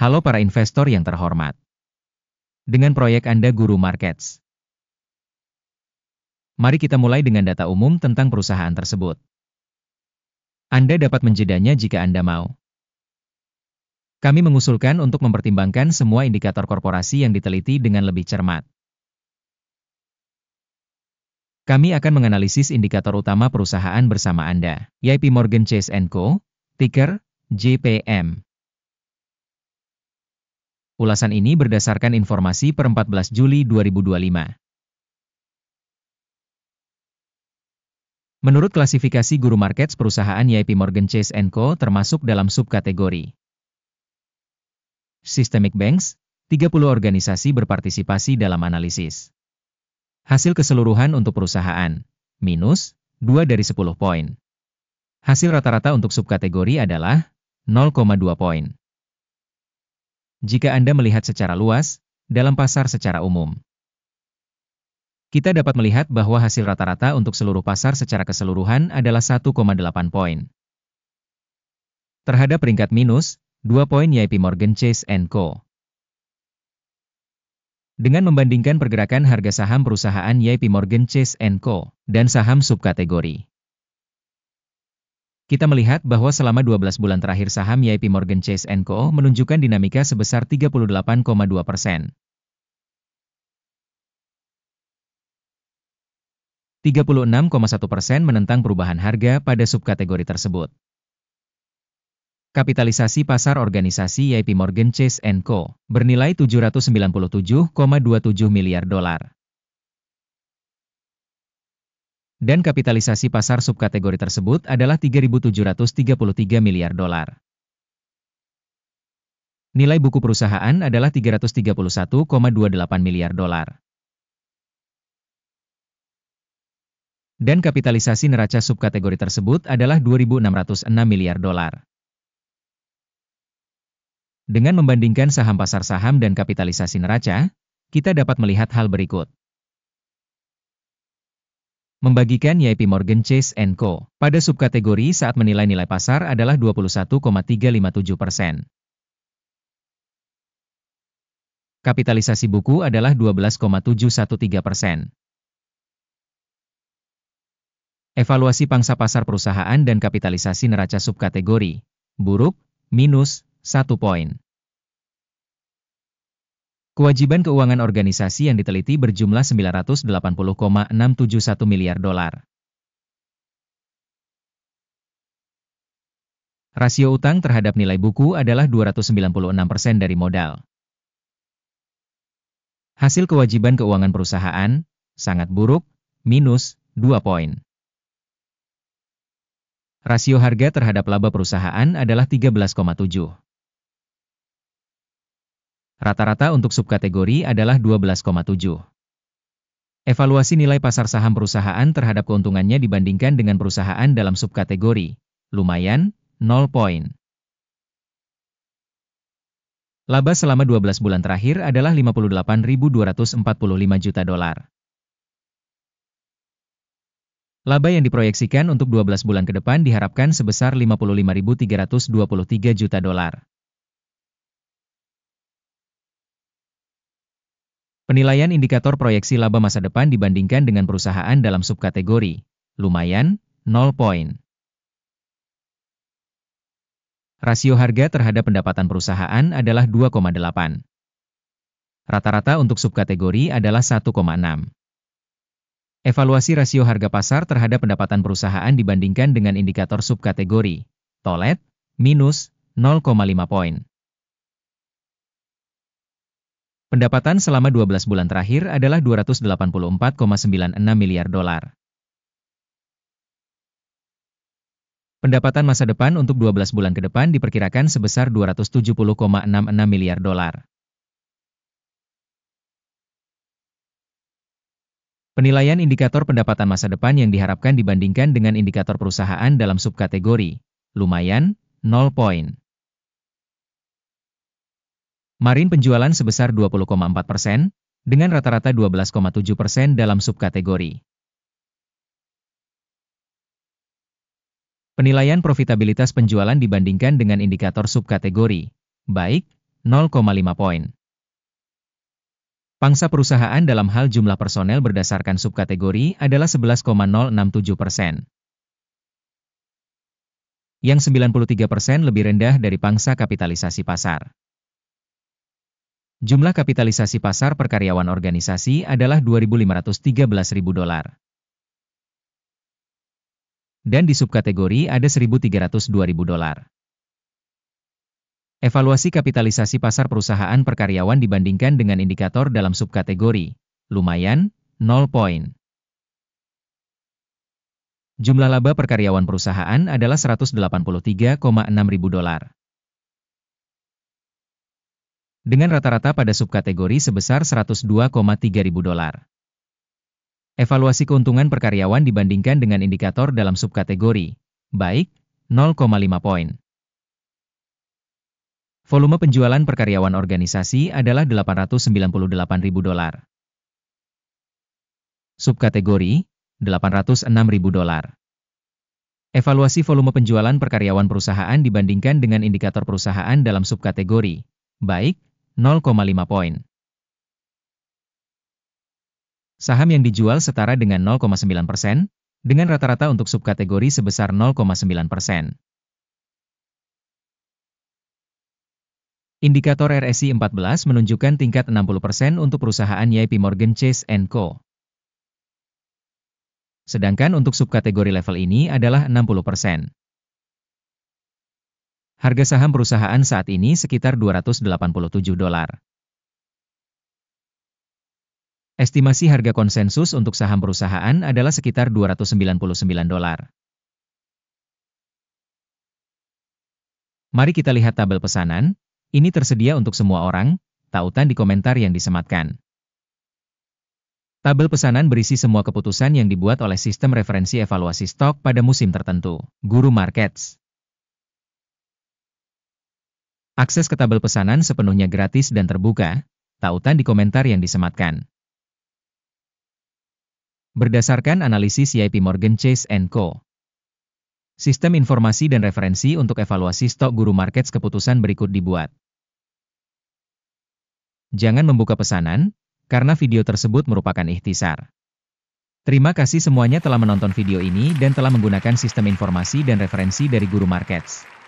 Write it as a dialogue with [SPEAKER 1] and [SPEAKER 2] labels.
[SPEAKER 1] Halo para investor yang terhormat. Dengan proyek Anda Guru Markets. Mari kita mulai dengan data umum tentang perusahaan tersebut. Anda dapat menjedanya jika Anda mau. Kami mengusulkan untuk mempertimbangkan semua indikator korporasi yang diteliti dengan lebih cermat. Kami akan menganalisis indikator utama perusahaan bersama Anda, JP Morgan Chase & Co., ticker JPM. Ulasan ini berdasarkan informasi per 14 Juli 2025. Menurut klasifikasi Guru Markets, perusahaan JP Morgan Chase & Co. termasuk dalam subkategori Systemic Banks. 30 organisasi berpartisipasi dalam analisis. Hasil keseluruhan untuk perusahaan, minus 2 dari 10 poin. Hasil rata-rata untuk subkategori adalah 0,2 poin. Jika Anda melihat secara luas, dalam pasar secara umum, kita dapat melihat bahwa hasil rata-rata untuk seluruh pasar secara keseluruhan adalah 1,8 poin. Terhadap peringkat minus 2 poin JP Morgan Chase & Co. Dengan membandingkan pergerakan harga saham perusahaan JP Morgan Chase & Co. dan saham subkategori, kita melihat bahwa selama 12 bulan terakhir saham JP Morgan Chase & Co. menunjukkan dinamika sebesar 38,2%. 36,1% menentang perubahan harga pada subkategori tersebut. Kapitalisasi pasar organisasi JP Morgan Chase & Co. bernilai 797,27 miliar dolar. Dan kapitalisasi pasar subkategori tersebut adalah 3.733 miliar dolar. Nilai buku perusahaan adalah 331,28 miliar dolar. Dan kapitalisasi neraca subkategori tersebut adalah 2.606 miliar dolar. Dengan membandingkan saham pasar saham dan kapitalisasi neraca, kita dapat melihat hal berikut. Membagikan JP Morgan Chase & Co. pada subkategori saat menilai nilai pasar adalah 21,357%. Kapitalisasi buku adalah 12,713%. Evaluasi pangsa pasar perusahaan dan kapitalisasi neraca subkategori, buruk, minus 1 poin. Kewajiban keuangan organisasi yang diteliti berjumlah 980,671 miliar dolar. Rasio utang terhadap nilai buku adalah 296% dari modal. Hasil kewajiban keuangan perusahaan, sangat buruk, minus 2 poin. Rasio harga terhadap laba perusahaan adalah 13,7. Rata-rata untuk subkategori adalah 12,7. Evaluasi nilai pasar saham perusahaan terhadap keuntungannya dibandingkan dengan perusahaan dalam subkategori, lumayan, 0 poin. Laba selama 12 bulan terakhir adalah 58.245 juta dolar. Laba yang diproyeksikan untuk 12 bulan ke depan diharapkan sebesar 55.323 juta dolar. Penilaian indikator proyeksi laba masa depan dibandingkan dengan perusahaan dalam subkategori, lumayan, 0 poin. Rasio harga terhadap pendapatan perusahaan adalah 2,8. Rata-rata untuk subkategori adalah 1,6. Evaluasi rasio harga pasar terhadap pendapatan perusahaan dibandingkan dengan indikator subkategori, tolet, minus 0,5 poin. Pendapatan selama 12 bulan terakhir adalah 284,96 miliar dolar. Pendapatan masa depan untuk 12 bulan ke depan diperkirakan sebesar 270,66 miliar dolar. Penilaian indikator pendapatan masa depan yang diharapkan dibandingkan dengan indikator perusahaan dalam subkategori, lumayan, 0 poin. Margin penjualan sebesar 20,4%, dengan rata-rata 12,7% dalam subkategori. Penilaian profitabilitas penjualan dibandingkan dengan indikator subkategori, baik, 0,5 poin. Pangsa perusahaan dalam hal jumlah personel berdasarkan subkategori adalah 11,067%. Yang 93% lebih rendah dari pangsa kapitalisasi pasar. Jumlah kapitalisasi pasar per karyawan organisasi adalah $2.513.000. Dan di subkategori ada $1.302.000. Evaluasi kapitalisasi pasar perusahaan per karyawan dibandingkan dengan indikator dalam subkategori. Lumayan, 0 poin. Jumlah laba per karyawan perusahaan adalah $183,600. Dengan rata-rata pada subkategori sebesar $102,300. Evaluasi keuntungan per karyawan dibandingkan dengan indikator dalam subkategori. Baik, 0,5 poin. Volume penjualan per karyawan organisasi adalah $898.000. Subkategori, $806.000. Evaluasi volume penjualan per karyawan perusahaan dibandingkan dengan indikator perusahaan dalam subkategori. Baik, 0,5 poin. Saham yang dijual setara dengan 0,9%, dengan rata-rata untuk subkategori sebesar 0,9%. Indikator RSI 14 menunjukkan tingkat 60% untuk perusahaan JP Morgan Chase & Co. Sedangkan untuk subkategori level ini adalah 60%. Harga saham perusahaan saat ini sekitar $287. Estimasi harga konsensus untuk saham perusahaan adalah sekitar $299. Mari kita lihat tabel pesanan. Ini tersedia untuk semua orang, tautan di komentar yang disematkan. Tabel pesanan berisi semua keputusan yang dibuat oleh sistem referensi evaluasi stok pada musim tertentu, Guru Markets. Akses ke tabel pesanan sepenuhnya gratis dan terbuka, tautan di komentar yang disematkan. Berdasarkan analisis JP Morgan Chase & Co. Sistem informasi dan referensi untuk evaluasi stok Guru Markets keputusan berikut dibuat. Jangan membuka pesanan, karena video tersebut merupakan ikhtisar. Terima kasih semuanya telah menonton video ini dan telah menggunakan sistem informasi dan referensi dari Guru Markets.